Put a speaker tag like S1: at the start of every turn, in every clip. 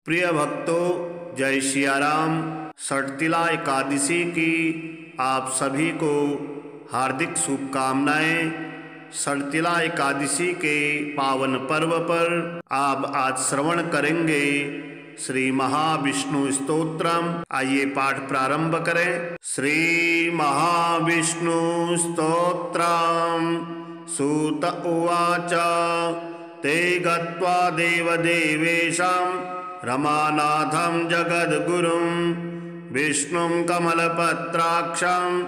S1: प्रिय भक्तों, जय सियाराम। षटतिला एकादशी की आप सभी को हार्दिक शुभकामनाएं। षटतिला एकादशी के पावन पर्व पर आप आज श्रवण करेंगे श्री महाविष्णु स्तोत्रम। आइए पाठ प्रारंभ करें। श्री महाविष्णु स्तोत्रम। सूत उवाच ते गत्वा देवदेवेशं रमानाथं जगद्गुरुं विष्णुं कमलपत्राक्षं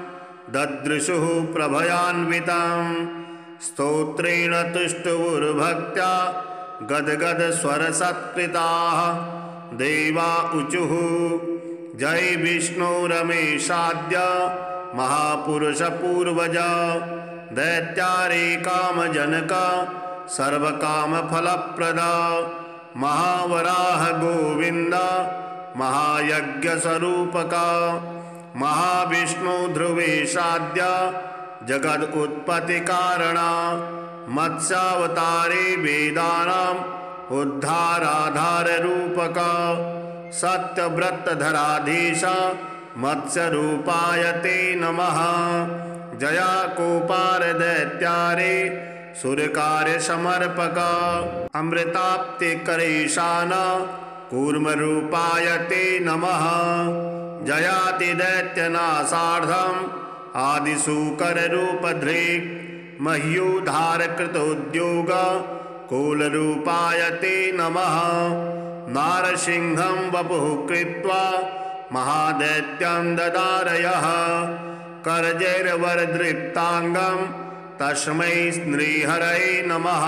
S1: ददृशुः प्रभयान्वितं। स्तोत्रेण तुष्टुवुर्भक्त्या गद्गदस्वरसत्कृताः देवा ऊचुः जय विष्णु रमेशाद्य महापुरुषपूर्वज। दैत्यारे कामजनक सर्वकामफलप्रदा महावराह गोविंद महायज्ञस्वरूपका। महाविष्णु ध्रुवेशाद्य जगद उत्पत्ति कारणा। मत्स्यावतारे वेदानाम् उद्धाराधार रूपका। सत्यव्रतधराधीश मत्स्यरूपाय ते नमः। जया कोपार दैत्यारे सूर्यकार्य समर्पका। अमृताप्ति करेशान कूर्म रूपाय ते नमः। जयाति दैत्यनाशार्धम् आदिशूकर रूपधृक्। मह्योद्धार कृतोद्योग कूल रूपाय ते नमः। नारसिंहं वपुः कृत्वा महादैत्यं ददारयः। करजैर्वरदृप्तांगं तस्मै श्रीहरये नमः।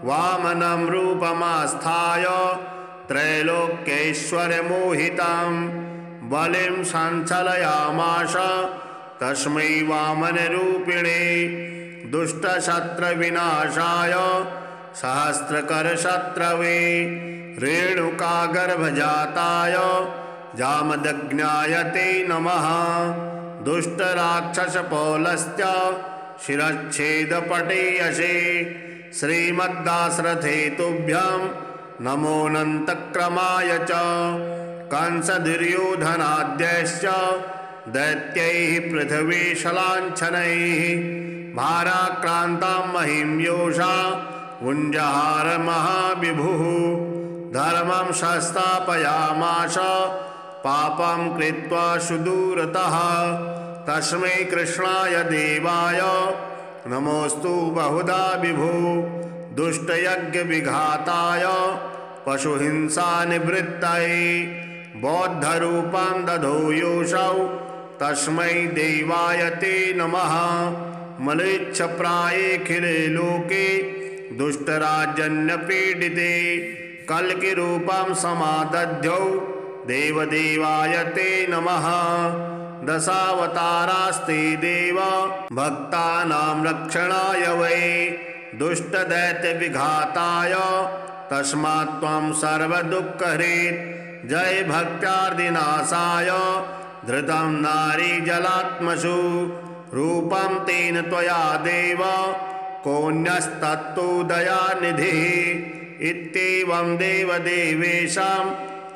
S1: वामनं रूपमास्थाय त्रैलोक्यैश्वर्यमोहितं बलिं संचलयामास तस्मै वामनरूपिणे। दुष्टशत्रुविनाशाय सहस्रकरशत्रवे रेणुकागर्भजाताय जामदग्न्याय ते नमः। दुष्टराक्षसपौलस्य शिरच्छेदपटेयसे श्रीमद्दाशरथे तुभ्यं नमोऽनन्तक्रमाय च। कंसदुर्योधनाद्यैश्च दैत्यैः पृथिवीशलाञ्छनैः भाराक्रान्तां महिं योषा उञ्जहार महाविभुः। धर्मं संस्थापयामास पापं कृत्वा सुदूरतः। तस्मै कृष्णाय देवाय नमोस्तु बहुधा विभो। दुष्टयज्ञविघाताय पशुहिंसानिवृत्तये बौद्धरूपं दधो योऽसौ तस्मै देवाय ते नमः। मलेच्छप्रायेऽखिले लोके दुष्टराजन्यपीडिते कल्किरूपं समादध्यौ देवदेवाय ते नमः। दशावतारास्ते देव भक्तानां रक्षणाय वै दुष्टदैत्यविघाताय तस्मात् त्वं सर्वदुःखहृत्। जय भक्त्यार्दिनाशाय धृतं नारीजलात्मसु रूपं तेन त्वया देव कोऽन्यस्तत्तु दयानिधिः। इत्येवं देवदेवेशं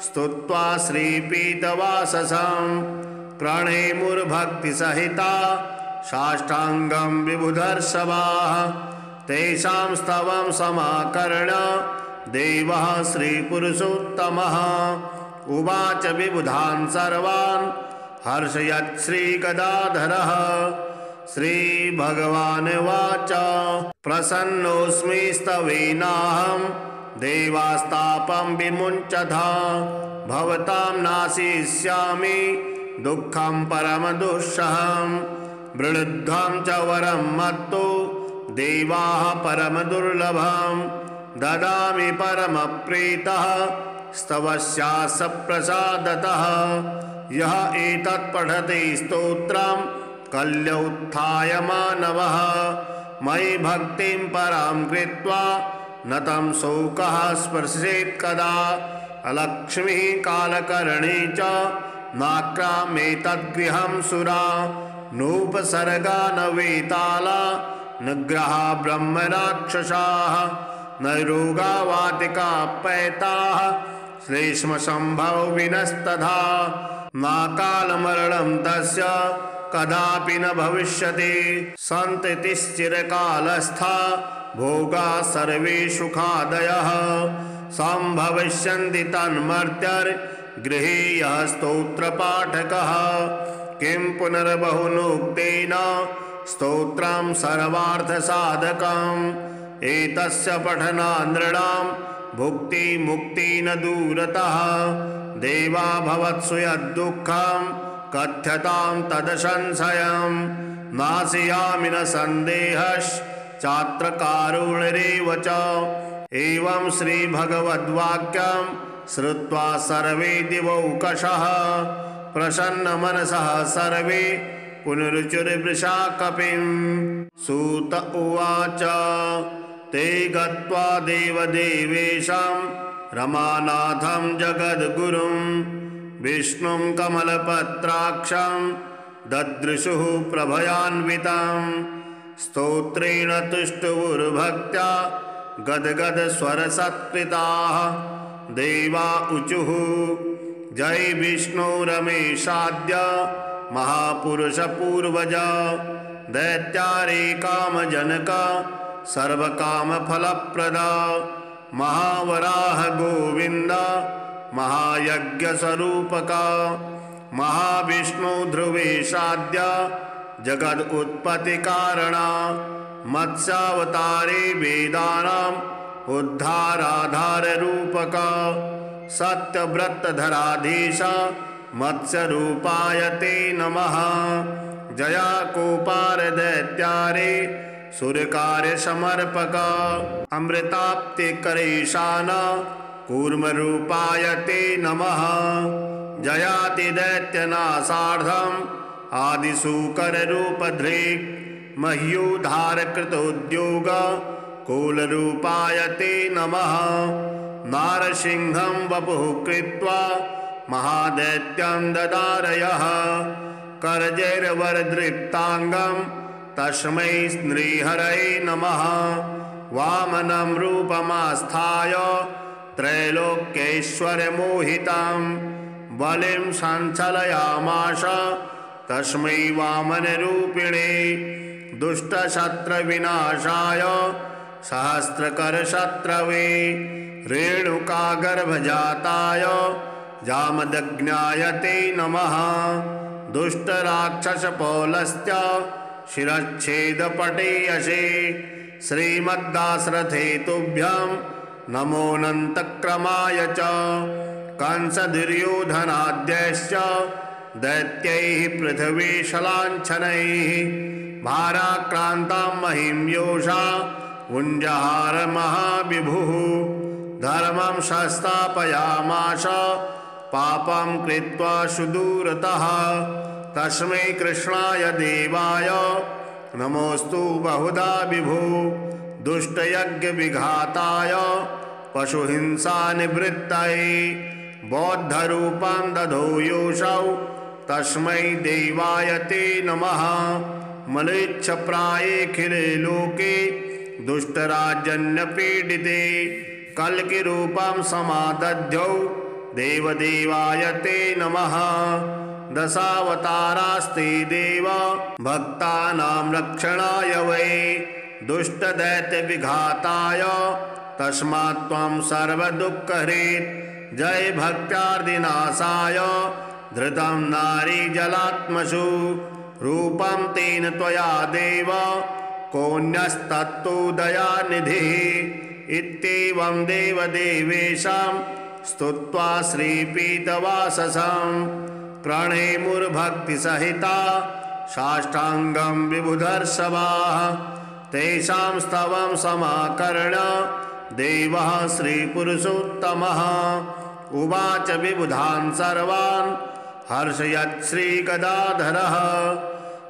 S1: स्तुत्वा श्रीपीतवाससं प्रणेमुर्भक्तिसहिता साष्टांगं विबुधर्षभाः। तेषां स्तवं समाकर्ण्य देवः श्रीपुरुषोत्तमः उवाच विबुधान् सर्वान् हर्षयत् श्रीगदाधरः। श्रीभगवानुवाच प्रसन्नोऽस्मि स्तवेनाहं देवास्तापं विमुञ्चथा। भवतां नाशिष्यामि दुःखं परमदुःसहं। वृणुध्वं च वरं मत्तो देवाः परमदुर्लभं। ददामि परमप्रीतः स्तवस्यास्य प्रसादतः। यः एतत् पठति स्तोत्रं कल्योत्थाय मानवः। मयि भक्तिं परां कृत्वा न तं शोकः स्पर्शेत् कदा। अलक्ष्मीः कालकर्णी च नाक्रामेतद्गृहं सुरा। नोपसर्गा न वेताला निग्रहा ब्रह्मराक्षसाः। न रोगा वातिका पैताः श्लेष्मशम्भौ विनस्तथा नाकालमरणं तस्य कदापि न भविष्यति सन्ततिश्चिरकालस्था भोगा सर्वे सुखादयः सम्भविष्यन्ति तन्मर्त्यर्गृहे यः स्तोत्रपाठकः किं पुनर्बहुनोक्तेन स्तोत्रं सर्वार्थसाधकम् एतस्य पठनात् नृणां भुक्ति मुक्ति न दूरतः देवा भवत्सु यद्दुःखं कथ्यतां तदसंशयं नाशयामि न सन्देहश्चात्र कारुणिरेव च एवं श्रीभगवद्वाक्यं श्रुत्वा सर्वे दिवौकशः प्रसन्नमनसः सर्वे पुनरुचुर्वृषा कपिं सूत उवाच ते गत्वा देवदेवेशं रमानाथं जगद्गुरुं विष्णुं कमलपत्राक्षं ददृशुः प्रभयान्वितं स्तोत्रेण तुष्टुवुर्भक्त्या गद्गदस्वरसत्कृताः देवा ऊचुः जय विष्णु रमेशाद्य महापुरुषपूर्वज दैत्यारे कामजनक सर्वकामफलप्रदा महावराह गोविन्द महायज्ञस्वरूपका महाविष्णु ध्रुवेशाद्य जगद उत्पत्तिकारणा मत्स्यावतारे वेदानाम् उद्धाराधाररूपका सत्यव्रतधराधीश मत्स्यरूपाय ते नमः जया कोपार दैत्यारे सुरकार्यसमर्पक अमृताप्तिकरेशान कूर्मरूपाय ते नमः जयातिदैत्यनाशार्धम् आदिशूकररूपधृक् मह्योद्धारकृतोद्योग कूलरूपाय ते नमः नारसिंहं वपुः कृत्वा महादैत्यं ददारयः करजैर्वरदृप्ताङ्गं तस्मै नृहरये नमः वामनं रूपमास्थाय त्रैलोक्यैश्वर्यमोहितं बलिं सञ्चलयामास तस्मै वामनरूपिणे दुष्टशत्रुविनाशाय सहस्रकरशत्रवे रेणुकागर्भजाताय जामदग्न्याय ते नमः दुष्टराक्षसपौलस्य शिरच्छेदपटेयसे श्रीमद्दाशरथे तुभ्यं नमोऽनन्तक्रमाय च कंसदुर्योधनाद्यश्च दैत्यैः पृथिवीशलाञ्छनैः भाराक्रान्तां महिं योषा उञ्जहार महाविभुः धर्मं संस्थापयामास पापं कृत्वा सुदूरतः तस्मै कृष्णाय देवाय नमोऽस्तु बहुधा विभो दुष्टयज्ञविघाताय पशुहिंसानिवृत्तये बौद्धरूपं दधो योऽसौ तस्मै देवाय ते नमः मलेच्छप्रायेऽखिले लोके दुष्टराजन्यपीडिते कल्किरूपं समादध्यौ देवदेवाय ते नमः दशावतारास्ते देव भक्तानां रक्षणाय वै दुष्टदैत्यविघाताय तस्मात् त्वं सर्वदुःखहृत् जय भक्त्यार्दिनाशाय धृतं नारीजलात्मसु रूपं तेन त्वया देव कोऽन्यस्तत्तु दयानिधिः इत्येवं देवदेवेशं स्तुत्वा श्रीपीतवाससं प्रणेमुर्भक्तिसहिता साष्टाङ्गं विबुधर्षभाः तेषां स्तवं समाकर्ण्य देवः श्रीपुरुषोत्तमः उवाच विबुधान् सर्वान् हर्षयत् श्रीगदाधरः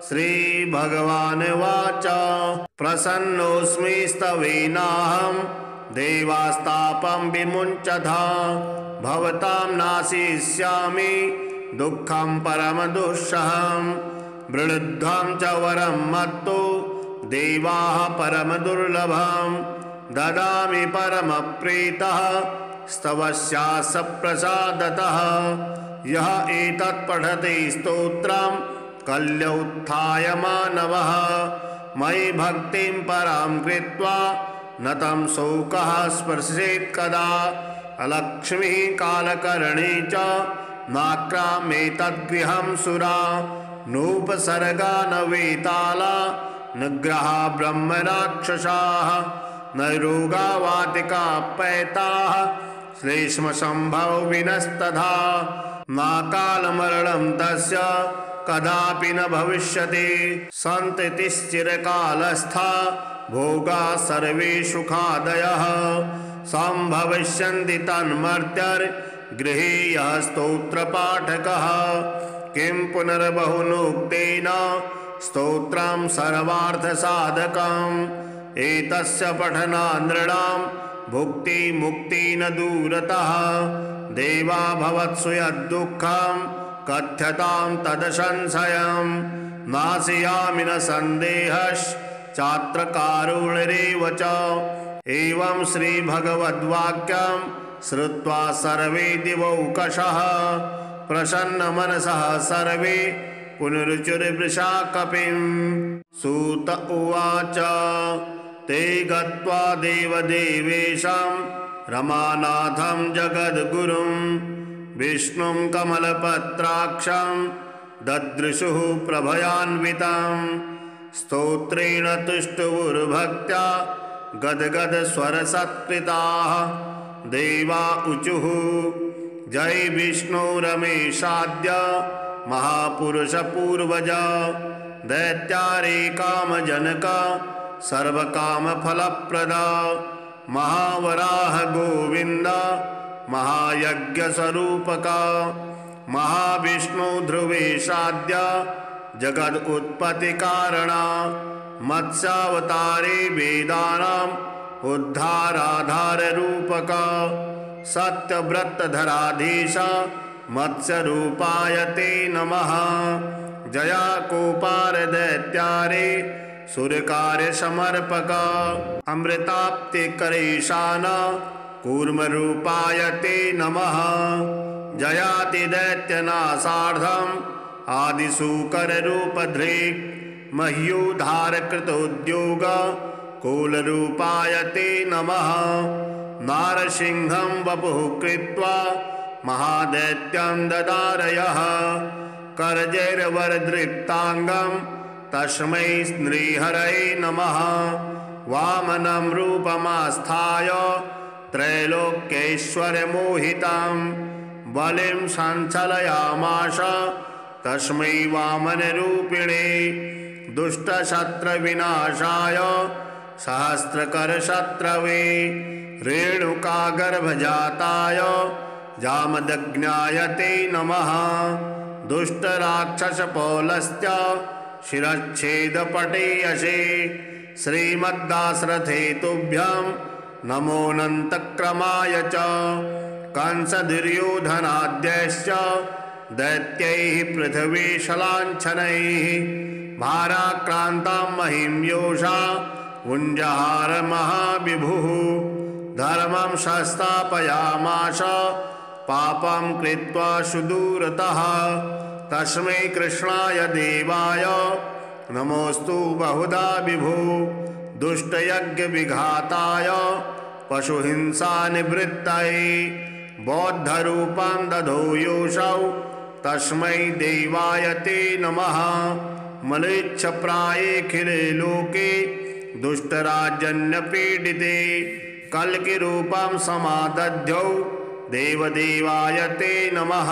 S1: श्रीभगवानुवाच प्रसन्नोऽस्मि स्तवेनाहं देवास्तापं विमुञ्चथा भवतां नाशिष्यामि दुःखं परमदुःसहं वृणुध्वं च वरं मत्तो देवाः परमदुर्लभं ददामि परमप्रीतः स्तवस्यास्य प्रसादतः। यः एतत् पठति स्तोत्रं कल्योत्थाय मानवः। मयि भक्तिं परां कृत्वा न तं शोकः स्पर्शेत् कदा। अलक्ष्मीः कालकर्णी च नाक्रामेतद्गृहं सुरा। नोपसर्गा न वेताला न ग्रहा ब्रह्मराक्षसाः। न रोगा वातिका पैताः श्लेष्मसम्भव विनस्तथा। नाकालमरणं तस्य कदापि न भविष्यति। सन्ततिश्चिरकालस्था भोगा सर्वे सुखादयः। सम्भविष्यन्ति तन्मर्त्यर्गृहे यः स्तोत्रपाठकः। किं पुनर्बहुनोक्तेन स्तोत्रं सर्वार्थसाधकम्। एतस्य पठनात् नृणां भुक्ति मुक्ति न दूरतः। देवा भवत्सु यद्दुःखं कथ्यतां तदसंशयं। नाशयामि न सन्देहश्चात्र कारुणिरेव च। एवं श्रीभगवद्वाक्यं श्रुत्वा सर्वे दिवौकशः प्रसन्नमनसः सर्वे पुनरुचुर्वृषा कपिं। सूत उवाच ते गत्वा देवदेवेशं रमानाथं जगद्गुरुं विष्णुं कमलपत्राक्षं ददृशुः प्रभयान्वितं। स्तोत्रेण तुष्टुवुर्भक्त्या गद्गदस्वरसत्कृताः। देवा ऊचुः जय विष्णु रमेशाद्य महापुरुषपूर्वज। दैत्यारे कामजनक सर्वकामफलप्रद। महावराह गोविन्द महायज्ञस्वरूपक। महाविष्णु ध्रुवेशाद्य जगद उत्पत्तिकारण। मत्स्यावतारे वेदानाम् उद्धाराधाररूपक। सत्यव्रतधराधीश मत्स्यरूपाय ते नमः। जया कोपार दैत्यारे सुरकार्यसमर्पक। अमृताप्तिकरेशान कूर्मरूपाय ते नमः। जयातिदैत्यनाशार्धम् आदिशूकररूपधृक्। मह्योद्धारकृतोद्योग कूलरूपाय ते नमः। नारसिंहं वपुः कृत्वा महादैत्यं ददारयः। करजैर्वरदृप्ताङ्गं तस्मै श्रीहरये नमः। वामनं रूपमास्थाय त्रैलोक्यैश्वर्यमोहितं बलिं सञ्चलयामास तस्मै वामनरूपिणे। दुष्टशत्रुविनाशाय सहस्रकरशत्रवे रेणुकागर्भजाताय जामदग्न्याय ते नमः। दुष्टराक्षसपौलस्य शिरच्छेदपटेयसे श्रीमद्दाशरथे तुभ्यं नमोऽनन्तक्रमाय च। कंसदुर्योधनाद्यैश्च दैत्यैः पृथिवीशलाञ्छनैः भाराक्रान्तां महिं योषा उञ्जहार महाविभुः। धर्मं संस्थापयामास पापं कृत्वा सुदूरतः। तस्मै कृष्णाय देवाय नमोऽस्तु बहुधा विभो। दुष्टयज्ञविघाताय पशुहिंसानिवृत्तये बौद्धरूपं दधो योऽसौ तस्मै देवाय ते नमः। मलेच्छप्रायेऽखिले लोके दुष्टराजन्यपीडिते कल्किरूपं समादध्यौ देवदेवाय ते नमः।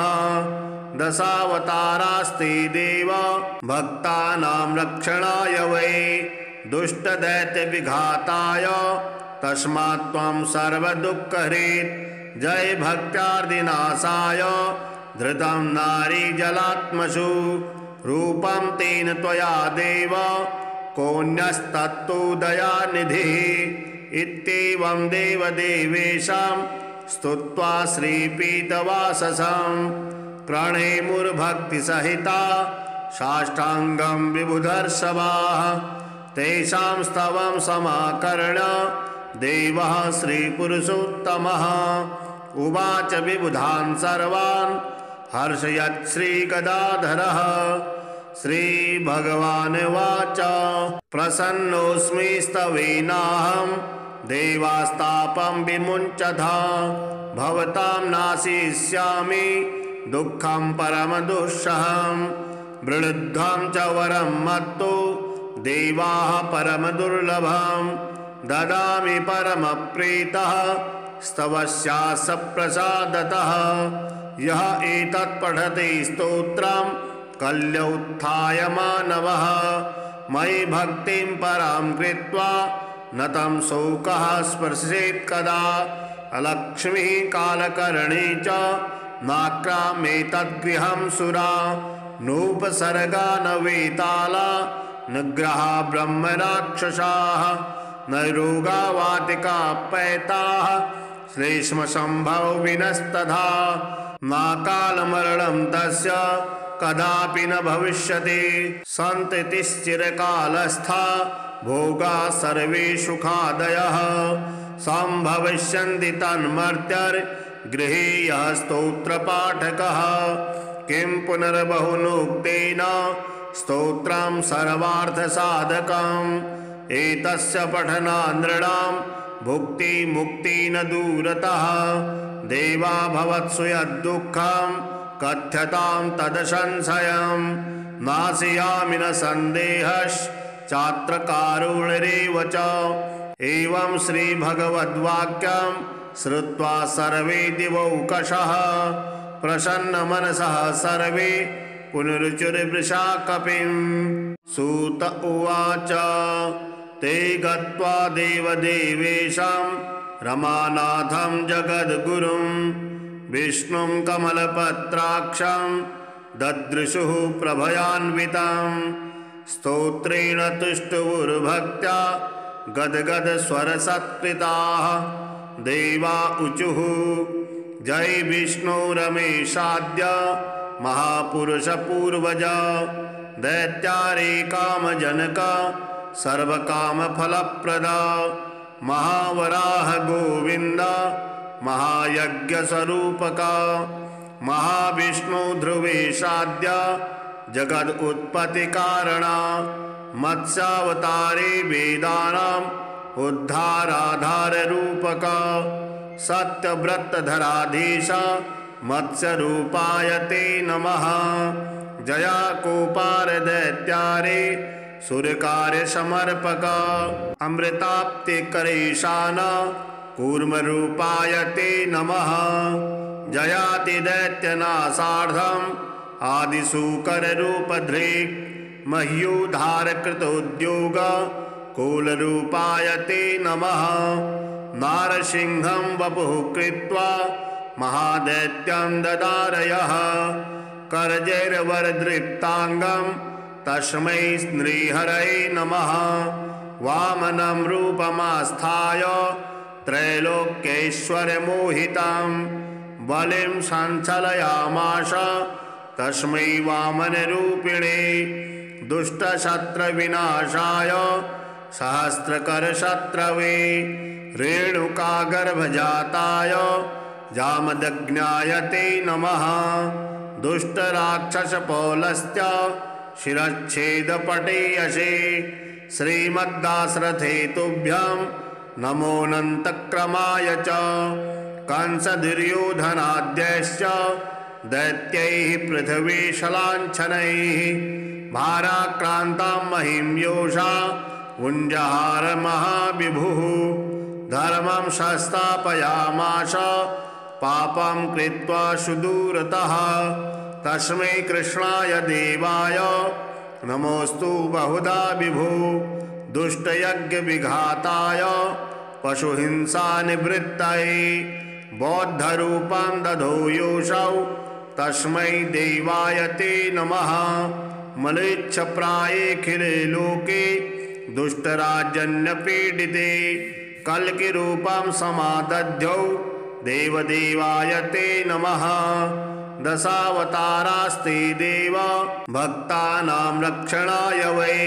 S1: दशावतारास्ते देव भक्तानां रक्षणाय वै दुष्टदैत्यविघाताय तस्मात् त्वं सर्वदुःखहृत्। जय भक्त्यार्दिनाशाय धृतं नारीजलात्मसु रूपं तेन त्वया देव कोऽन्यस्तत्तु दयानिधिः। इत्येवं देवदेवेशं स्तुत्वा श्रीपीतवाससं प्रणेमुर्भक्तिसहिता साष्टाङ्गं विबुधर्षभाः। तेषां स्तवं समाकर्ण्य देवः श्रीपुरुषोत्तमः उवाच विबुधान् सर्वान् हर्षयत् श्रीगदाधरः। श्रीभगवानुवाच प्रसन्नोऽस्मि स्तवेनाहं देवास्तापं विमुञ्चथा भवतां नाशिष्यामि दुःखं परमदुःसहं वृद्धं च वरं मत्तो देवाः परमदुर्लभं ददामि परमप्रीतः स्तवस्यास्य प्रसादतः यः एतत् पठति स्तोत्रं कल्योत्थाय मानवः मयि भक्तिं परां कृत्वा न तं शोकः स्पर्शेत् कदा अलक्ष्मीः कालकर्णी च नाक्रामेतद्गृहं सुरा नोपसर्गा न वेताला न ग्रहा ब्रह्मराक्षसाः न रोगा वातिका पैताः श्लेष्मसम्भव विनस्तथा नाकालमरणं तस्य कदापि न भविष्यति सन्ततिश्चिरकालस्था भोगा सर्वे सुखादयः सम्भविष्यन्ति तन्मर्त्यर्गृहे यः स्तोत्रपाठकः किं पुनर्बहुनोक्तेन स्तोत्रं सर्वार्थसाधकम् एतस्य पठनात् नृणां भुक्ति मुक्ति न दूरतः देवा भवत्सु यद्दुःखं कथ्यतां तदसंशयं नाशयामि न सन्देहश्चात्र कारुणिरेव च एवं श्रीभगवद्वाक्यं श्रुत्वा सर्वे दिवौकशः प्रसन्नमनसः सर्वे पुनरुचुर्वृषा कपिं सूत उवाच ते गत्वा देवदेवेशं रमानाथं जगद्गुरुं विष्णुं कमलपत्राक्षं ददृशुः प्रभयान्वितं स्तोत्रेण तुष्टुवुर्भक्त्या गद्गदस्वरसत्कृताः देवा ऊचुः जय विष्णु रमेशाद्य महापुरुषपूर्वज दैत्यारे कामजनक सर्वकामफलप्रदा महावराह गोविन्द महायज्ञस्वरूपका महाविष्णु ध्रुवेशाद्य जगदुत्पत्तिकारणा मत्स्यावतारे वेदानाम् उद्धाराधाररूपका सत्यव्रतधराधीश मत्स्यरूपाय ते नमः जया कोपार दैत्यारे सुरकार्यसमर्पक अमृताप्तिकरेशान कूर्मरूपाय ते नमः जयाति दैत्यनाशार्धम् आदिशूकररूपधृक् मह्योद्धारकृतोद्योग कूलरूपाय ते नमः नारसिंहं वपुः कृत्वा महादैत्यं ददारयः करजैर्वरदृप्ताङ्गं तस्मै श्रीहरये नमः वामनं रूपमास्थाय त्रैलोक्यैश्वर्यमोहितं बलिं सञ्चलयामास तस्मै वामनरूपिणे दुष्टशत्रुविनाशाय सहस्रकरशत्रवे रेणुकागर्भजाताय जामदग्न्याय ते नमः दुष्टराक्षसपौलस्त्य शिरच्छेदपटेयसे श्रीमद्दाशरथे तुभ्यं नमोऽनन्तक्रमाय च कंसदुर्योधनाद्यश्च दैत्यैः पृथिवीशलाञ्छनैः भाराक्रान्तां महिं योषा उञ्जहार महाविभुः धर्मं संस्थापयामास पापं कृत्वा सुदूरतः तस्मै कृष्णाय देवाय नमोऽस्तु बहुधा विभु दुष्टयज्ञविघाताय पशुहिंसानिवृत्तये बौद्धरूपं दधो योऽसौ तस्मै देवाय ते नमः मलेच्छप्रायेऽखिले लोके दुष्टराजन्यपीडिते कल्किरूपं समादध्यौ देवदेवाय ते नमः दशावतारास्ते देव भक्तानां रक्षणाय वै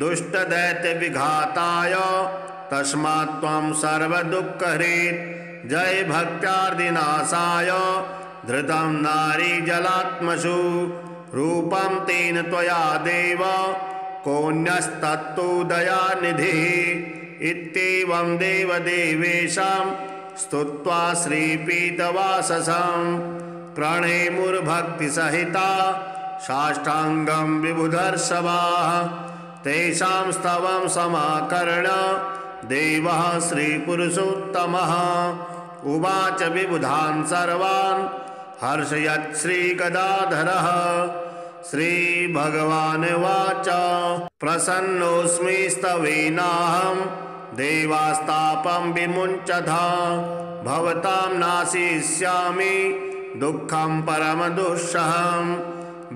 S1: दुष्टदैत्यविघाताय तस्मात् त्वं सर्वदुःखहृत् जय भक्त्यार्दिनाशाय धृतं नारीजलात्मसु रूपं तेन त्वया देव कोऽन्यस्तत्तु दयानिधिः इत्येवं देवदेवेशां स्तुत्वा श्रीपीतवाससं प्रणेमुर्भक्तिसहिता साष्टाङ्गं विबुधर्षभाः तेषां स्तवं समाकर्ण्य देवः श्रीपुरुषोत्तमः उवाच विबुधान् सर्वान् हर्षयत् श्रीगदाधरः श्रीभगवानुवाच प्रसन्नोऽस्मि स्तवेनाहं देवास्तापं विमुञ्चथा भवतां नाशिष्यामि दुःखं परमदुःसहं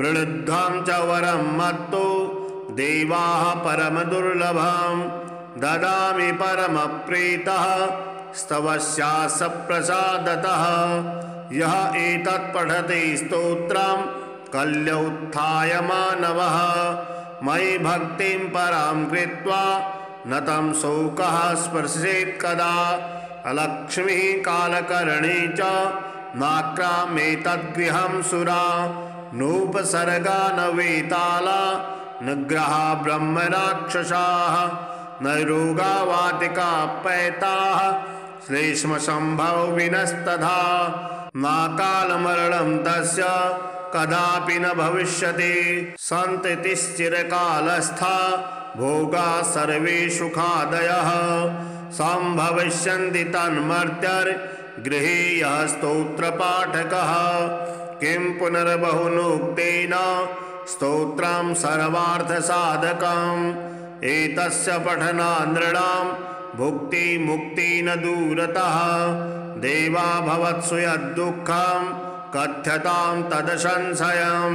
S1: वृद्धं च वरं मत्तो देवाः परमदुर्लभं ददामि परमप्रीतः स्तवस्यास्य प्रसादतः यः एतत् पठति स्तोत्रं कल्योत्थाय मानवः मयि भक्तिं परां कृत्वा न तं शोकः स्पर्शेत् कदा अलक्ष्मीः कालकर्णी च नाक्रामेतद्गृहं सुरा नोपसर्गा न वेताला निग्रहा ब्रह्मराक्षसाः न रोगा वातिका पैताः श्लेष्मसम्भव विनस्तथा नाकालमरणं तस्य कदापि न भविष्यति सन्ततिश्चिरकालस्था भोगा सर्वे सुखादयः सम्भविष्यन्ति तन्मर्त्यर्गृहे यः स्तोत्रपाठकः किं पुनर्बहुनोक्तेन स्तोत्रं सर्वार्थसाधकम् एतस्य पठनात् नृणां भुक्ति मुक्ति न दूरतः देवा भवत्सु यद्दुःखं कथ्यतां तदसंशयं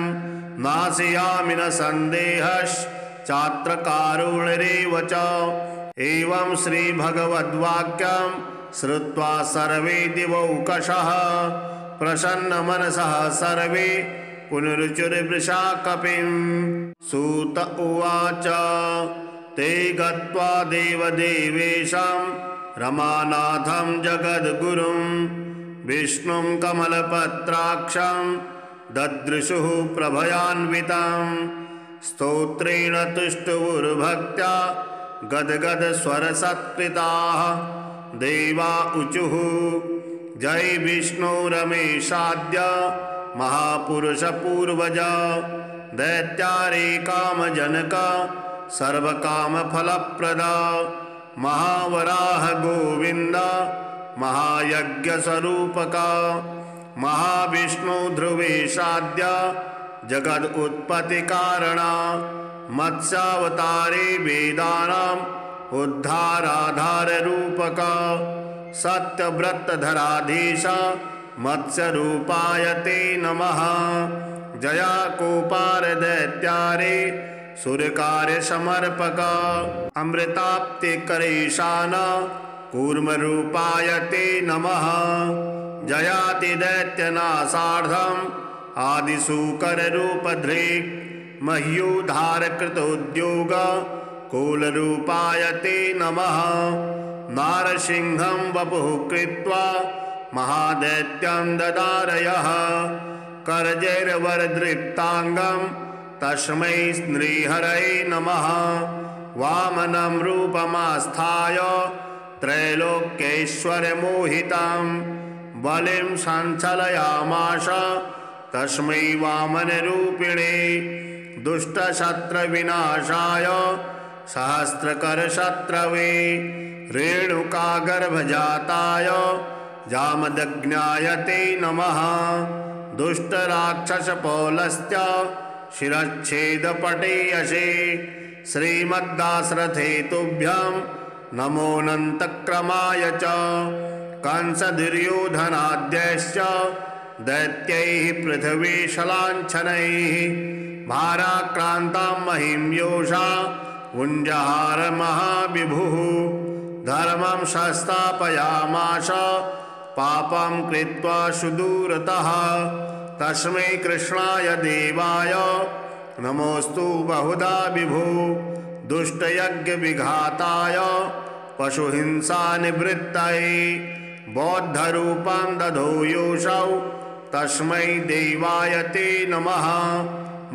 S1: नाशयामि न सन्देहश्चात्र कारुणिरेव च एवं श्रीभगवद्वाक्यं श्रुत्वा सर्वे दिवौकशः प्रसन्नमनसः सर्वे पुनरुचुर्वृषा कपिं सूत उवाच ते गत्वा देवदेवेशां रमानाथं जगद्गुरुं विष्णुं कमलपत्राक्षं ददृशुः प्रभयान्वितं स्तोत्रेण तुष्टुवुर्भक्त्या गद्गदस्वरसत्कृताः देवा ऊचुः जय विष्णु रमेशाद्य महापुरुषपूर्वज दैत्यारे कामजनक सर्वकामफलप्रदा महावराह गोविन्द महायज्ञस्वरूपका महाविष्णु ध्रुवेशाद्य जगद उत्पत्तिकारणा मत्स्यावतारे वेदानाम् उद्धाराधाररूपका सत्यव्रतधराधीश मत्स्यरूपाय ते नमः जया कोपार दैत्यारे सुरकार्यसमर्पका अमृताप्तिकरेशान कूर्मरूपाय ते नमः जयातिदैत्यनाशार्थम् आदिशूकररूपधृक् मह्योद्धारकृतोद्योग कूलरूपाय ते नमः नारसिंहं वपुः कृत्वा महादैत्यं ददारयः करजैर्वरदृक्ताङ्गं तस्मै श्रीहरये नमः वामनं रूपमास्थाय त्रैलोक्यैश्वर्यमोहितं बलिं सञ्चलयामास तस्मै वामनरूपिणे दुष्टशत्रविनाशाय सहस्रकरशत्रवे रेणुकागर्भजाताय जामदग्न्याय ते नमः दुष्टराक्षसपौलस्य शिरच्छेदपटेयसे श्रीमद्दाशरथे तुभ्यं नमोऽनन्तक्रमाय च कंसदुर्योधनाद्यश्च दैत्यैः पृथिवीशलाञ्छनैः भाराक्रान्तां महिं योषा उञ्जहार महाविभुः धर्मं संस्थापयामास पापं कृत्वा सुदूरतः तस्मै कृष्णाय देवाय नमोस्तु बहुधा विभो दुष्टयज्ञविघाताय पशुहिंसानिवृत्तये बौद्धरूपं दधो योऽसौ तस्मै देवाय ते नमः।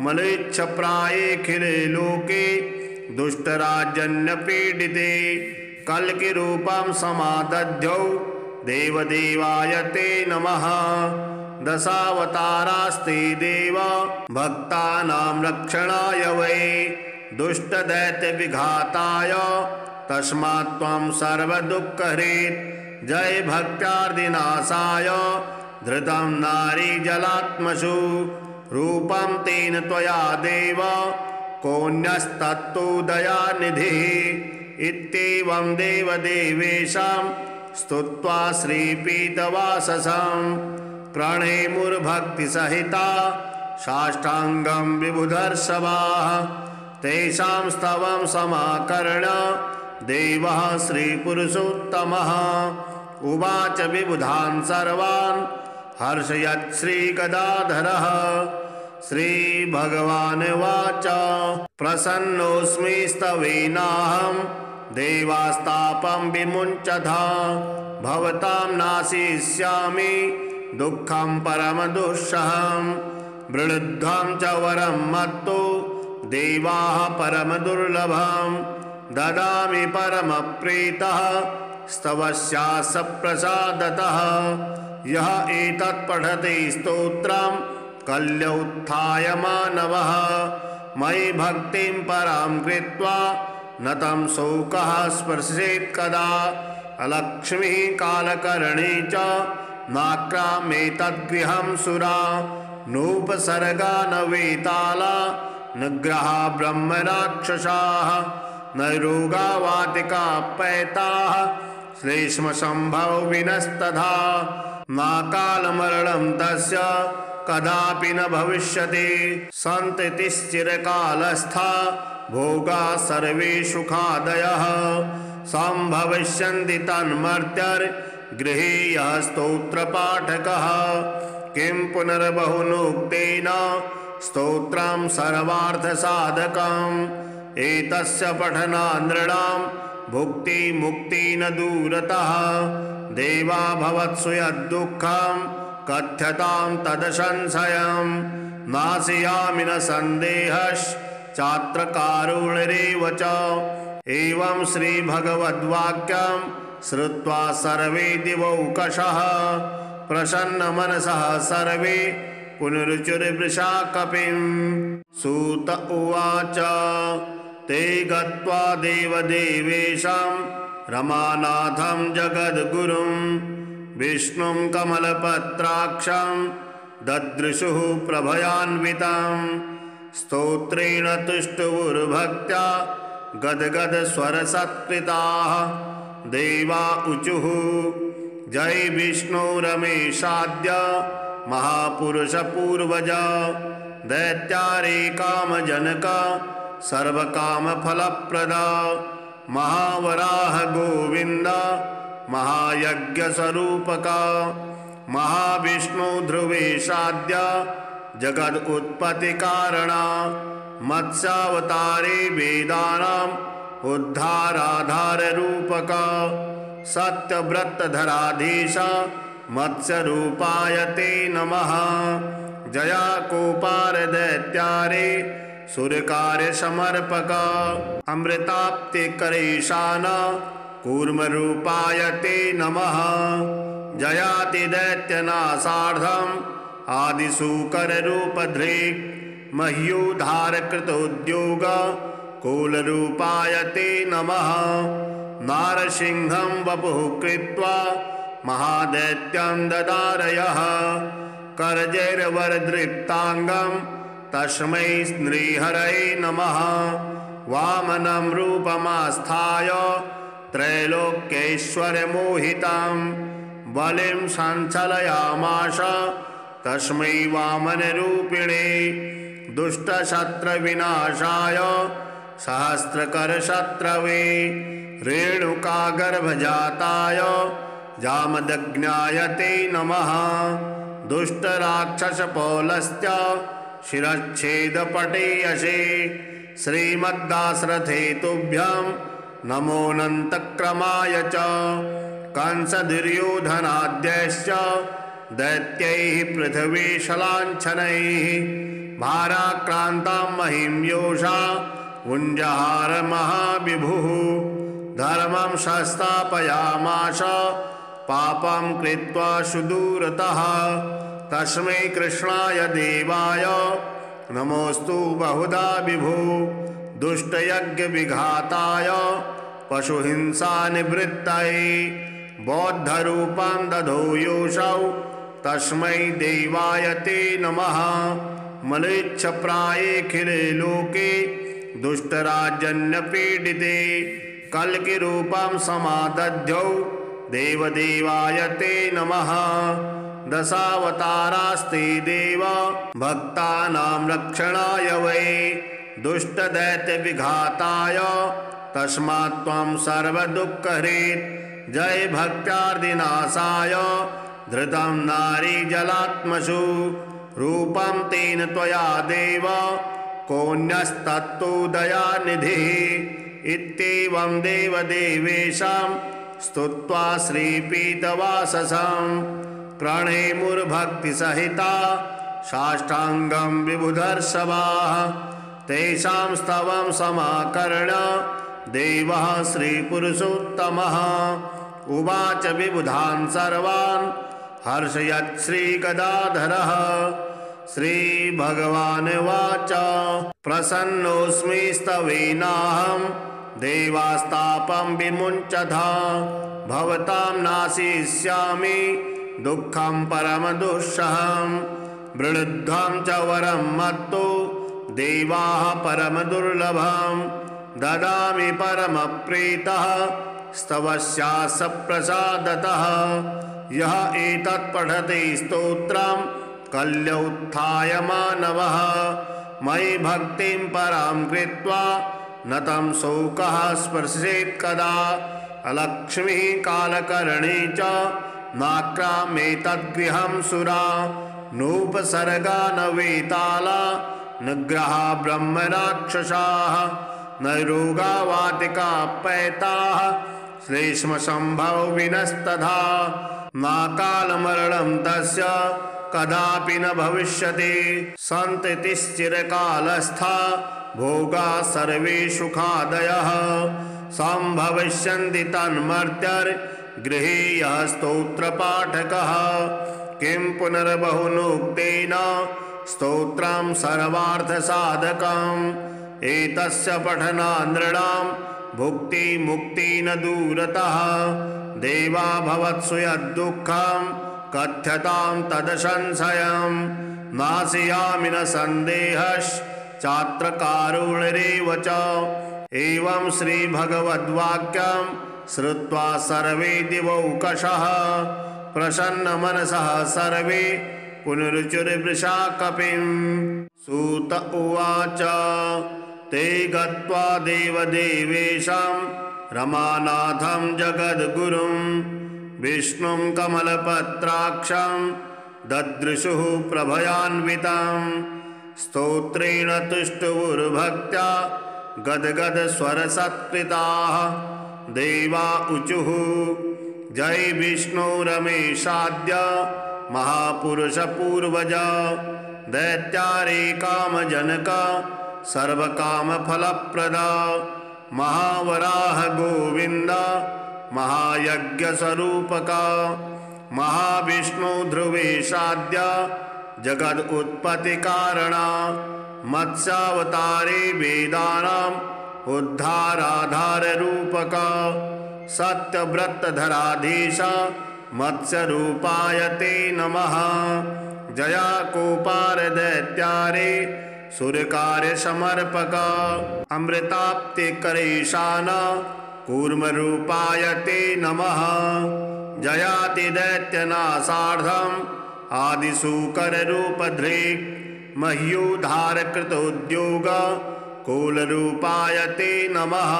S1: म्लेच्छप्रायेऽखिले लोके दुष्टराजन्यपीडिते कल्किरूपं समादध्यौ देवदेवाय ते नमः। दशावतारास्ते देव भक्तानां रक्षणाय वै दुष्टदैत्यविघाताय तस्मात् त्वं सर्वदुःखहृत्। जय भक्त्यार्दिनाशाय धृतं नारीजलात्मसु रूपं तेन त्वया देव कोऽन्यस्तत्तु दयानिधिः। इत्येवं देवदेवेशां स्तुत्वा श्रीपीतवाससं प्रणेमुर्भक्तिसहिता साष्टाङ्गं विबुधर्षभाः। तेषां स्तवं समाकर्ण्य देवः श्रीपुरुषोत्तमः उवाच विबुधान् सर्वान् हर्षयत् श्रीगदाधरः। श्रीभगवानुवाच प्रसन्नोऽस्मि स्तवेनाहं देवास्तापं विमुञ्चथा भवतां नाशिष्यामि दुःखं परमदुःसहं। वृणुध्वं च वरं मत्तो देवाः परमदुर्लभं ददामि परमप्रीतः स्तवस्यास्य प्रसादतः। यः एतत् पठति स्तोत्रं कल्योत्थाय मानवः मयि भक्तिं परां कृत्वा न तं शोकः स्पर्शेत् कदा। अलक्ष्मीः कालकर्णी च नाक्रामेतद्गृहं सुरा नोपसर्गा न वेताला न ग्रहा ब्रह्मराक्षसाः न रोगा वातिका पैताः श्लेष्मसम्भव विनस्तथा नाकालमरणं तस्य कदापि न भविष्यति। सन्ततिश्चिरकालस्था भोगा सर्वे सुखादयः सम्भविष्यन्ति तन्मर्त्यर्गृहे यः स्तोत्रपाठकः। किं पुनर्बहुनोक्तेन स्तोत्रं सर्वार्थसाधकम् एतस्य पठनात् नृणां भुक्ति मुक्ति न दूरतः। देवा भवत्सु यद्दुःखं कथ्यतां तदसंशयं नाशयामि न सन्देहश्चात्र कारुणिरेव च। एवं श्रीभगवद्वाक्यं श्रुत्वा सर्वे दिवौकशः प्रसन्नमनसः सर्वे पुनरुचुर्वृषा कपिं। सूत उवाच ते गत्वा देवदेवेशां रमानाथं जगद्गुरुं विष्णुं कमलपत्राक्षं ददृशुः प्रभयान्वितं। स्तोत्रेण तुष्टुवुर्भक्त्या गद्गदस्वरसत्कृताः देवा ऊचुः जय विष्णु रमेशाद्य महापुरुषपूर्वज। दैत्यारे कामजनक सर्वकामफलप्रद महावराह गोविन्द महायज्ञस्वरूपक। महाविष्णु ध्रुवेशाद्य जगदुत्पत्तिकारण। मत्स्यावतारे वेदानाम् उद्धाराधाररूपक। सत्यव्रतधराधीश मत्स्यरूपाय ते नमः। जया कोपार दैत्यारे सुरकार्यसमर्पक। अमृताप्तिकरेशान कूर्मरूपाय ते नमः। जयातिदैत्यनाशार्थम् आदिशूकररूपधृक् मह्योद्धारकृतोद्योग कूलरूपाय ते नमः। नारसिंहं वपुः कृत्वा महादैत्यं ददारयः। करजैर्वरदृप्ताङ्गं तस्मै श्रीहरये नमः। वामनं रूपमास्थाय त्रैलोक्यैश्वर्यमोहितं बलिं सञ्चलयामास तस्मै वामनरूपिणे। दुष्टशत्रुविनाशाय सहस्रकरशत्रवे रेणुकागर्भजाताय जामदग्न्याय ते नमः। दुष्टराक्षसपौलश्च शिरच्छेदपटेयसे श्रीमद्दाशरथे तुभ्यं नमोऽनन्तक्रमाय च। कंसदुर्योधनाद्यश्च दैत्यैः पृथिवीशलाञ्छनैः भाराक्रान्तां महिं योषा उञ्जहार महाविभुः धर्मं संस्थापयामास पापं कृत्वा सुदूरतः तस्मै कृष्णाय देवाय नमोऽस्तु बहुधा विभो दुष्टयज्ञविघाताय पशुहिंसानिवृत्तये बौद्धरूपं दधो योऽसौ तस्मै देवाय ते नमः मलेच्छप्रायेऽखिले लोके दुष्टराजन्यपीडिते कल्किरूपं समादध्यौ देवदेवाय ते नमः दशावतारास्ते देव भक्तानां रक्षणाय वै दुष्टदैत्यविघाताय तस्मात् त्वं सर्वदुःखहृत् जय भक्त्यार्दिनाशाय धृतं नारीजलात्मसु रूपं तेन त्वया देव कोऽन्यस्तत्तु दयानिधिः इत्येवं देवदेवेशां स्तुत्वा श्रीपीतवाससं प्रणेमुर्भक्तिसहिता साष्टाङ्गं विबुधर्षभाः तेषां स्तवं समाकर्ण्य देवः श्रीपुरुषोत्तमः उवाच विबुधान् सर्वान् हर्षयत् श्रीगदाधरः श्रीभगवानुवाच प्रसन्नोऽस्मि स्तवेनाहं देवास्तापं विमुञ्चथा भवतां नाशिष्यामि दुःखं परमदुःसहं वृणुध्वं च वरं मत्तो देवाः परमदुर्लभं ददामि परमप्रीतः स्तवस्यास्य प्रसादतः यः एतत् पठति स्तोत्रं कल्योत्थाय मानवः मयि भक्तिं परां कृत्वा न तं शोकः स्पर्शेत् कदा अलक्ष्मीः कालकर्णी च नाक्रामेतद्गृहं सुरा नोपसर्गा न वेताला निग्रहा ब्रह्मराक्षसाः न रोगा वातिका पैताः श्लेष्मसम्भव विनस्तथा नाकालमरणं तस्य कदापि न भविष्यति सन्ततिश्चिरकालस्था भोगा सर्वे सुखादयः सम्भविष्यन्ति तन्मर्त्यर्गृहे यः स्तोत्रपाठकः किं पुनर्बहुनोक्तेन स्तोत्रं सर्वार्थसाधकम् एतस्य पठनात् नृणां भुक्तिमुक्ति न दूरतः देवा भवत्सु यद्दुःखं कथ्यतां तदसंशयं नाशयामि न सन्देहश्चात्र कारुणिरेव च एवं श्रीभगवद्वाक्यं श्रुत्वा सर्वे दिवौकशः प्रसन्नमनसः सर्वे पुनरुचुर्वृषा कपिं सूत उवाच ते गत्वा देवदेवेशं रमानाथं जगद्गुरुं विष्णुं कमलपत्राक्षं ददृशुः प्रभयान्वितं स्तोत्रेण तुष्टुवुर्भक्त्या गद्गदस्वरसत्कृताः देवा ऊचुः जय विष्णु रमेशाद्य महापुरुषपूर्वज दैत्यारे कामजनक सर्वकामफलप्रदा महावराह गोविन्द महायज्ञस्वरूपका महाविष्णु ध्रुवेशाद्य जगद उत्पत्तिकारणा मत्स्यावतारे वेदानाम् उद्धाराधाररूपका सत्यव्रतधराधीश मत्स्यरूपाय ते नमः जया कोपार दैत्यारे सुरकार्यसमर्पक अमृताप्तिकरेशान कूर्मरूपाय ते नमः जयातिदैत्यनाशार्थम् आदिशूकररूपधृक् मह्योद्धारकृतोद्योग कूलरूपाय ते नमः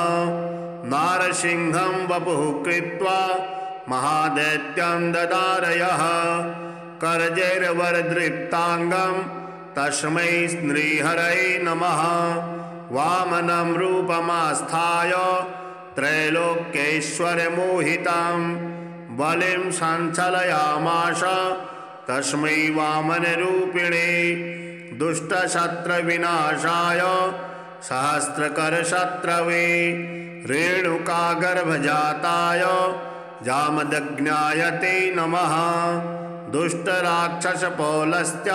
S1: नारसिंहं वपुः कृत्वा महादैत्यं ददारयः करजैर्वरदृप्ताङ्गं तस्मै श्रीहरये नमः वामनं रूपमास्थाय त्रैलोक्यैश्वर्यमोहितं बलिं संचलयामास तस्मै वामनरूपिणे दुष्टशत्रविनाशाय सहस्रकरशत्रवे रेणुकागर्भजाताय जामदग्न्याय ते नमः दुष्टराक्षसपौलस्य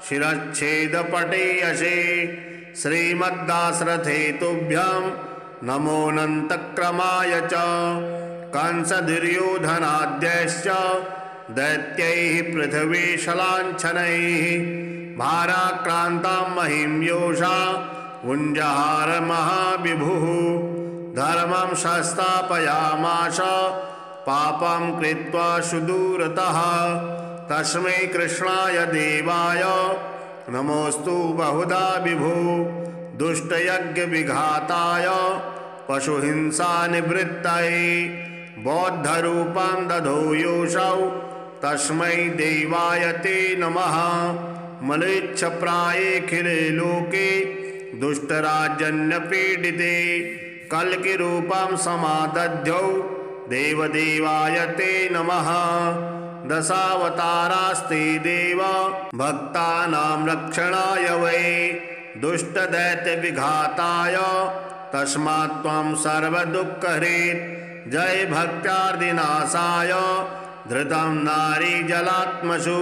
S1: शिरच्छेदपटेयसे श्रीमद्दाशरथे तुभ्यं नमोऽनन्तक्रमाय च कंसदुर्योधनाद्यैश्च दैत्यैः पृथिवीशलाञ्छनैः भाराक्रान्तां महिं योषा उञ्जहार महाविभुः धर्मं संस्थापयामास पापं कृत्वा सुदूरतः तस्मै कृष्णाय देवाय नमोऽस्तु बहुधा विभो दुष्टयज्ञविघाताय पशुहिंसानिवृत्तये बौद्धरूपं दधो योऽसौ तस्मै देवाय ते नमः मलेच्छप्रायेऽखिले लोके दुष्टराजन्यपीडिते कल्किरूपं समादध्यौ देवदेवाय ते नमः दशावतारास्ते देव भक्तानां रक्षणाय वै दुष्टदैत्यविघाताय तस्मात् त्वं सर्वदुःखहृत् जय भक्त्यार्दिनाशाय धृतं नारीजलात्मसु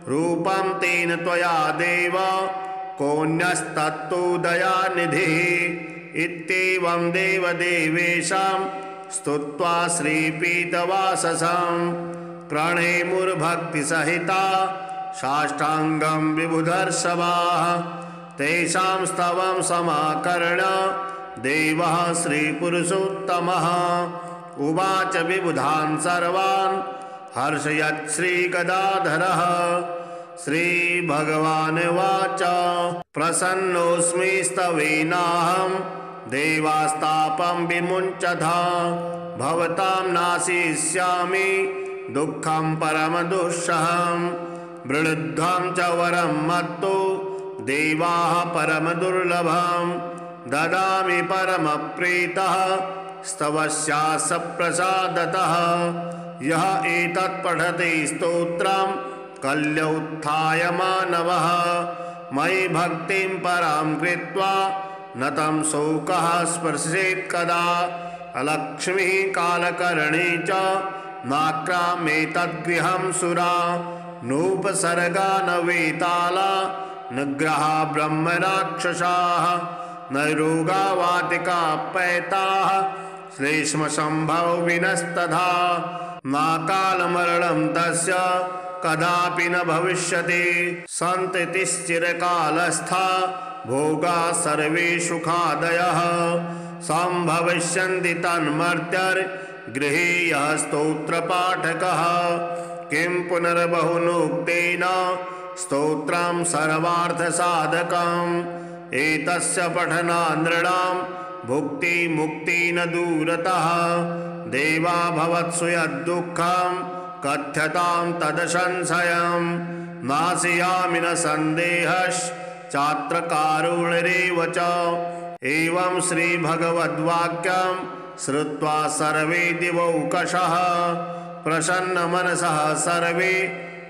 S1: रूपं तेन त्वया देव कोऽन्यस्तत्तु दयानिधिः इत्येवं देवदेवेशं स्तुत्वा श्रीपीतवाससं प्रणेमुर्भक्तिसहिता साष्टाङ्गं विबुधर्षभाः तेषां स्तवं समाकर्ण्य देवः श्रीपुरुषोत्तमः उवाच विबुधान् सर्वान् हर्षयत् श्रीगदाधरः श्रीभगवानुवाच प्रसन्नोऽस्मि स्तवेनाहं देवास्तापं विमुञ्चथा भवतां नाशिष्यामि दुःखं परमदुःसहं वृद्धं च वरं मत्तो देवाः परमदुर्लभं ददामि परमप्रीतः स्तवस्यास्य प्रसादतः यः एतत् पठति स्तोत्रं कल्योत्थाय मानवः मयि भक्तिं परां कृत्वा न तं शोकः स्पर्शेत् कदा अलक्ष्मीः कालकर्णी च नाक्रामेतद्गृहं सुरा नोपसर्गा न वेताला निग्रहा ब्रह्मराक्षसाः न रोगा वातिका पैताः श्लेष्मसम्भव विनस्तथा नाकालमरणं तस्य कदापि न भविष्यति सन्ततिश्चिरकालस्था भोगा सर्वे सुखादयः सम्भविष्यन्ति तन्मर्त्यर्गृहे यः स्तोत्रपाठकः किं पुनर्बहुनोक्तेन स्तोत्रं सर्वार्थसाधकम् एतस्य पठनात् नृणां भुक्तिमुक्ति न दूरतः देवा भवत्सु यद्दुःखं कथ्यतां तदसंशयं नाशयामि न सन्देहश्चात्र कारुणिरेव च एवं श्रीभगवद्वाक्यं श्रुत्वा सर्वे दिवौकशः प्रसन्नमनसः सर्वे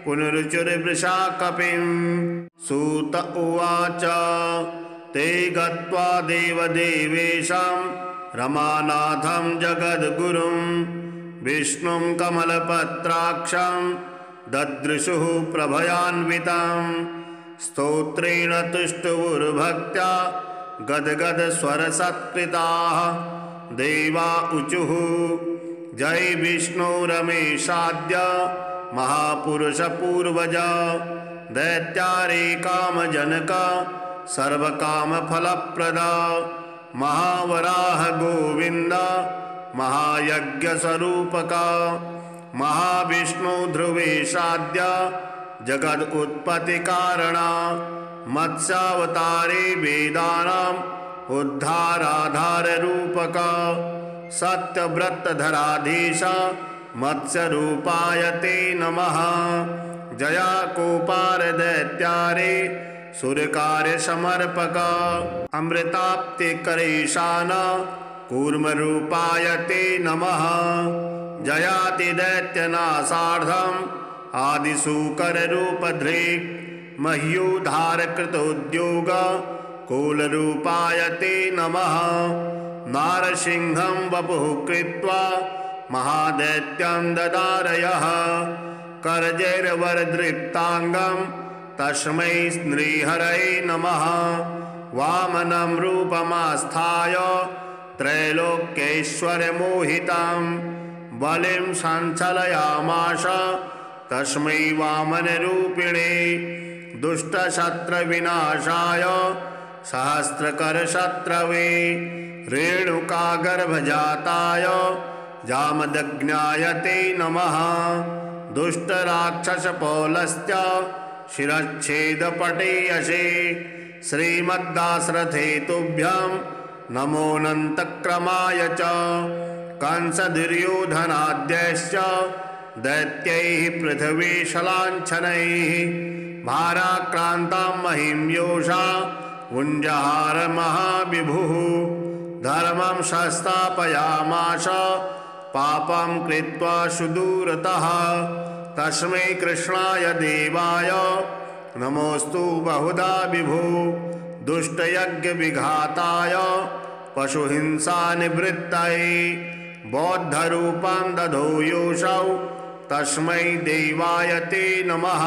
S1: पुनरुचुर्वृषा कपिं सूत उवाच ते गत्वा देवदेवेशं रमानाथं जगद्गुरुं विष्णुं कमलपत्राक्षं ददृशुः प्रभयान्वितं स्तोत्रेण तुष्टुवुर्भक्त्या गद्गदस्वरसत्कृताः देवा ऊचुः जय विष्णु रमेशाद्य महापुरुषपूर्वज दैत्यारे कामजनक सर्वकामफलप्रदा महावराह गोविंद महायज्ञस्वरूपका महाविष्णु ध्रुवेशाद्य जगद उत्पत्ति कारणा मत्स्यावतारे वेदानाम् उद्धाराधार रूपका सत्यव्रतधराधीश मत्स्यरूपाय ते नमः जया कोपार दैत्यारे सूर्यकार्य समर्पक अमृताप्तिकरेशान कूर्मरूपाय ते नमः जयाति दैत्यनाशार्धम् आदिसूकररूपधृक् मह्योद्धारकृतोद्योग कूलरूपाय ते नमः। नारसिंहं वपुः कृत्वा महादैत्यं ददारयः करजैर्वरदृक्ताङ्गं तस्मै नृहरये नमः। वामनं रूपमास्थाय त्रैलोक्यैश्वर्यमोहितं बलिं सञ्चलयामास तस्मै वामनरूपिणे। दुष्टशत्रुविनाशाय सहस्रकरशत्रवे रेणुकागर्भजाताय जामदग्न्याय ते नमः। दुष्टराक्षसपौलस्य शिरच्छेदपटेयसे श्रीमद्दाशरथे तुभ्यं नमोऽनन्तक्रमाय च। कंसदुर्योधनाद्यैश्च दैत्यैः पृथिवीशलाञ्छनैः भाराक्रान्तां महिं योषा उञ्जहार महाविभुः। धर्मं संस्थापयामास पापं कृत्वा सुदूरतः तस्मै कृष्णाय देवाय नमोऽस्तु बहुधा विभो। दुष्टयज्ञविघाताय पशुहिंसानिवृत्तये बौद्धरूपं दधो योऽसौ तस्मै देवाय ते नमः।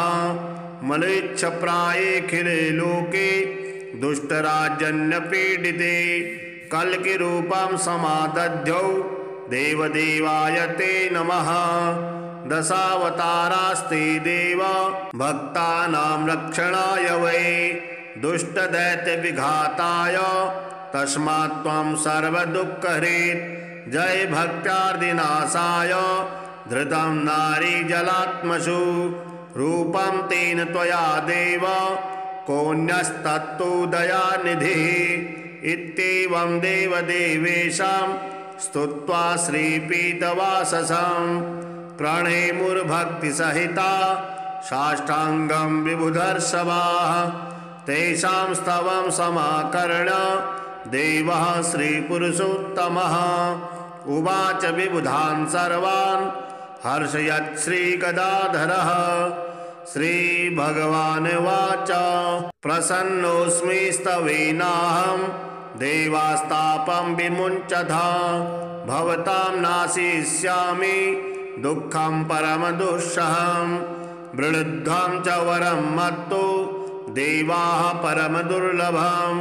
S1: मलेच्छप्रायेऽखिले लोके दुष्टराजन्यपीडिते कल्किरूपं समादध्यौ देवदेवाय ते नमः। दशावतारास्ते देव भक्तानां रक्षणाय वै दुष्टदैत्यविघाताय तस्मात् त्वं सर्वदुःखहृत्। जय भक्त्यार्दिनाशाय धृतं नारीजलात्मसु रूपं तेन त्वया देव कोऽन्यस्तत्तु दयानिधिः। इत्येवं देवदेवेशं स्तुत्वा श्रीपीतवाससं प्रणेमुर्भक्तिसहिता साष्टाङ्गं विबुधर्षभाः। तेषां स्तवं समाकर्ण्य देवः श्रीपुरुषोत्तमः उवाच विबुधान् सर्वान् हर्षयत् श्रीगदाधरः। श्रीभगवानुवाच प्रसन्नोऽस्मि स्तवेनाहं देवास्तापं विमुञ्चथा भवतां नाशिष्यामि दुःखं परमदुःसहं। वृणुध्वं च वरं मत्तो देवाः परमदुर्लभं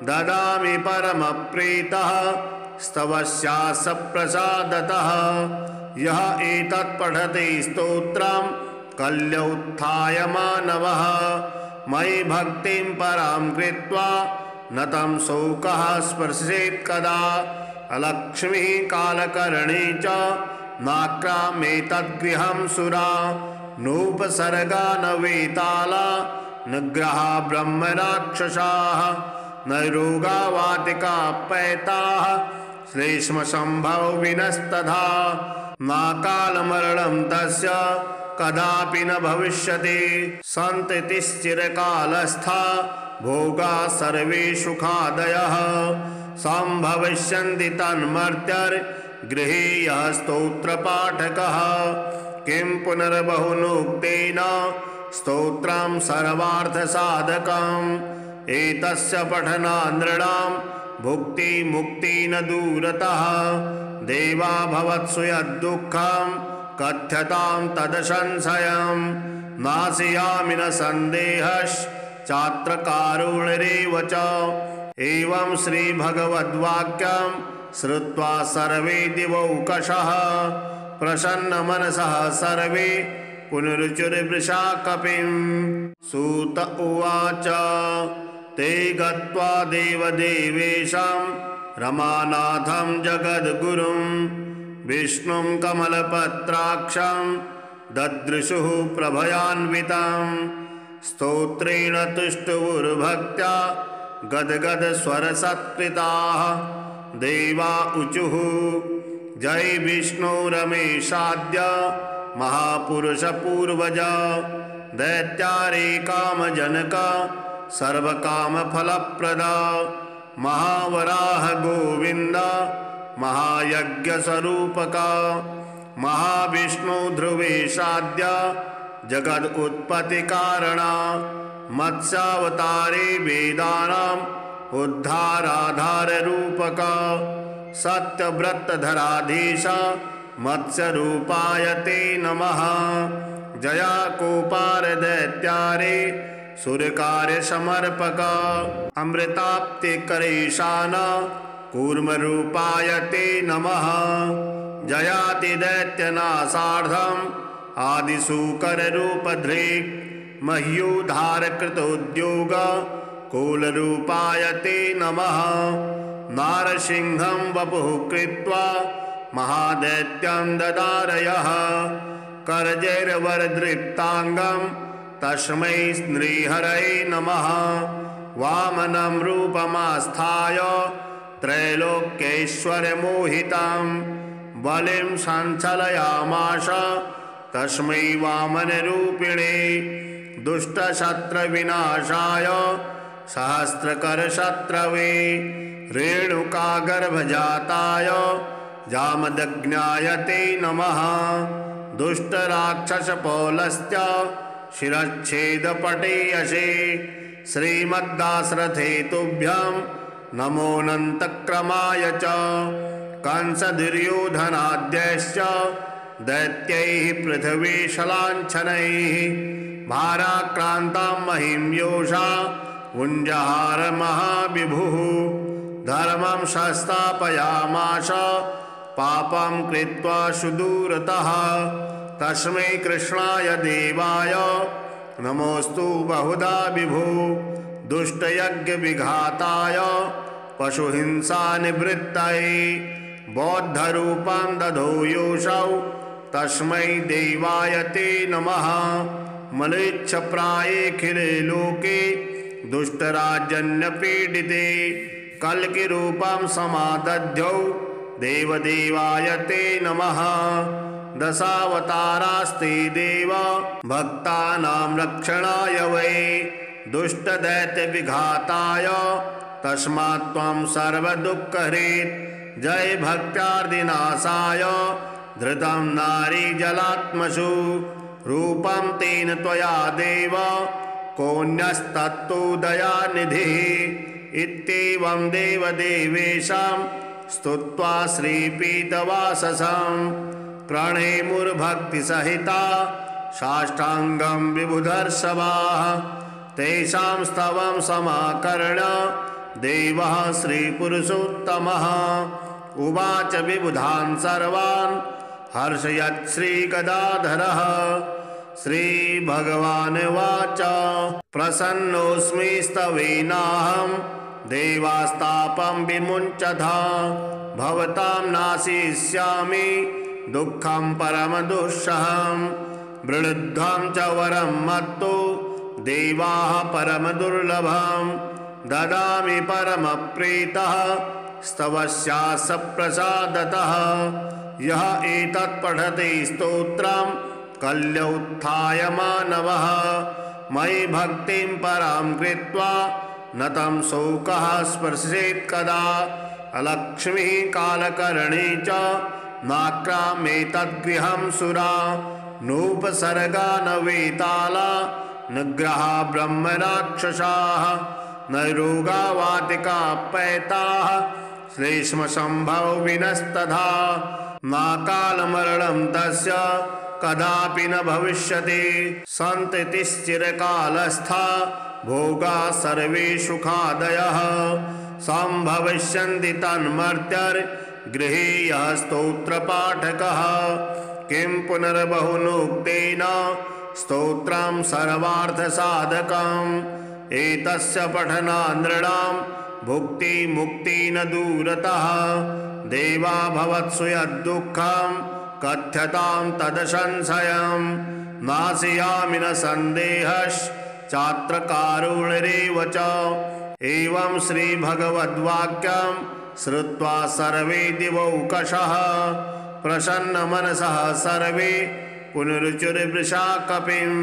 S1: ददामि परमप्रीतः स्तवस्यास्य प्रसादतः। यः एतत् पठति स्तोत्रं कल्योत्थाय मानवः मयि भक्तिं परां कृत्वा न तं शोकः स्पर्शेत् कदा। अलक्ष्मीः कालकर्णी च नाक्रामेतद्गृहं सुरा नोपसर्गा न वेताला निग्रहा ब्रह्मराक्षसाः न रोगा वातिकापैताः श्लेष्मसम्भव विनस्तथा नाकालमरणं तस्य कदापि न भविष्यति। सन्ततिश्चिरकालस्था भोगा सर्वे सुखादयः सम्भविष्यन्ति तन्मर्त्यर्गृहे यः स्तोत्रपाठकः। किं पुनर्बहुनोक्तेन स्तोत्रं सर्वार्थसाधकम् एतस्य पठनात् नृणां भुक्ति मुक्ति न दूरतः। देवा भवत्सु यद्दुःखं कथ्यतां तदसंशयं नाशयामि न सन्देहश्चात्र कारुणिरेव च। एवं श्रीभगवद्वाक्यं श्रुत्वा सर्वे दिवौकशः प्रसन्नमनसः सर्वे पुनरुचुर्वृषा कपिं। सूत उवाच ते गत्वा देवदेवेशं रमानाथं जगद्गुरुं विष्णुं कमलपत्राक्षं ददृशुः प्रभयान्वितं। स्तोत्रेण तुष्टुवुर्भक्त्या गद्गदस्वरसत्कृताः देवा ऊचुः जय विष्णु रमेशाद्य महापुरुषपूर्वज। दैत्यारे कामजनक सर्वकामफलप्रद महावराह गोविन्द महायज्ञस्वरूपक। महाविष्णु ध्रुवेशाद्य जगद उत्पत्ति कारण मत्स्यावतारे वेदानाम उद्धाराधार रूपक सत्यव्रतधराधीश मत्स्य रूपाय ते नमः। जया कोपार दैत्यारे सूर्यकार्य समर्पक अमृताप्ति करेशान कूर्म रूपाय ते नमः। जयाति दैत्यनाशार्धम आदिशूकर रूपधृक् मह्योद्धार कृतोद्योग कूल रूपाय ते नमः। नारसिंहं वपुः कृत्वा महादैत्यं ददारयः करजैर्वरदृप्तांगं तस्मै श्रीहरये नमः। वामनं रूपमास्थाय त्रैलोक्यैश्वर्यमोहितं बलिं संचलयामास तस्मै वामनरूपिणे। दुष्टशत्रविनाशाय सहस्रकरशत्रवे रेणुकागर्भजाताय जामदग्न्याय ते नमः। दुष्टराक्षसपौलश्च शिरच्छेदपटेयसे श्रीमद्दाशरथे तुभ्यं नमोऽनन्तक्रमाय च। कंसदुर्योधनाद्यैश्च दैत्यैः पृथिवीशलाञ्छनैः भाराक्रान्तां महिं योषा उञ्जहार महाविभुः। धर्मं संस्थापयामास पापं कृत्वा सुदूरतः तस्मै कृष्णाय देवाय नमोऽस्तु बहुधा विभो। दुष्टयज्ञविघाताय पशुहिंसानिवृत्तये बौद्धरूपं दधो योऽसौ तस्मै देवाय ते नमः। मलेच्छप्रायेऽखिले लोके दुष्टराजन्यपीडिते कल्किरूपं समादध्यौ देवदेवाय ते नमः। दशावतारास्ते देव भक्तानां रक्षणाय वै दुष्टदैत्यविघाताय तस्मात् त्वं सर्वदुःखहृत्। जय भक्त्यार्दिनाशाय धृतं नारीजलात्मसु रूपं तेन त्वया देव कोऽन्यस्तत्तु दयानिधिः। इत्येवं देवदेवेशं स्तुत्वा श्रीपीतवाससं प्रणेमुर्भक्तिसहिता साष्टाङ्गं विबुधर्षभाः। तेषां स्तवं समाकर्ण्य देवः श्रीपुरुषोत्तमः उवाच विबुधान् सर्वान् हर्षयत् श्रीगदाधरः। श्रीभगवानुवाच प्रसन्नोऽस्मि स्तवेनाहं देवास्तापं विमुञ्चथा भवतां नाशिष्यामि दुःखं परमदुःसहं। वृणुध्वं च वरं मत्तो देवाः परमदुर्लभं ददामि परमप्रीतः स्तवस्यास्य प्रसादतः। यः एतत् पठति स्तोत्रं कल्योत्थाय मानवः मयि भक्तिं परां कृत्वा न तं शोकः स्पर्शेत् कदा। अलक्ष्मीः कालकर्णी च नाक्रामेतद्गृहं सुरा नोपसर्गा न वेताला निग्रहा ब्रह्मराक्षसाः न रोगा वातिका पैताः श्लेष्मसम्भव विनस्तथा नाकालमरणं तस्य कदापि न भविष्यति। सन्ततिश्चिरकालस्था भोगा सर्वे सुखादयः सम्भविष्यन्ति तन्मर्त्यर्गृहे यः स्तोत्रपाठकः। किं पुनर्बहुनोक्तेन स्तोत्रं सर्वार्थसाधकम् एतस्य पठनात् नृणां भुक्ति मुक्ति न दूरतः। देवा भवत्सु यद्दुःखं कथ्यतां तदसंशयं नाशयामि न सन्देहश्चात्र कारुणिरेव च। एवं श्रीभगवद्वाक्यं श्रुत्वा सर्वे दिवौकशः प्रसन्नमनसः सर्वे पुनरुचुर्वृषा कपिम्।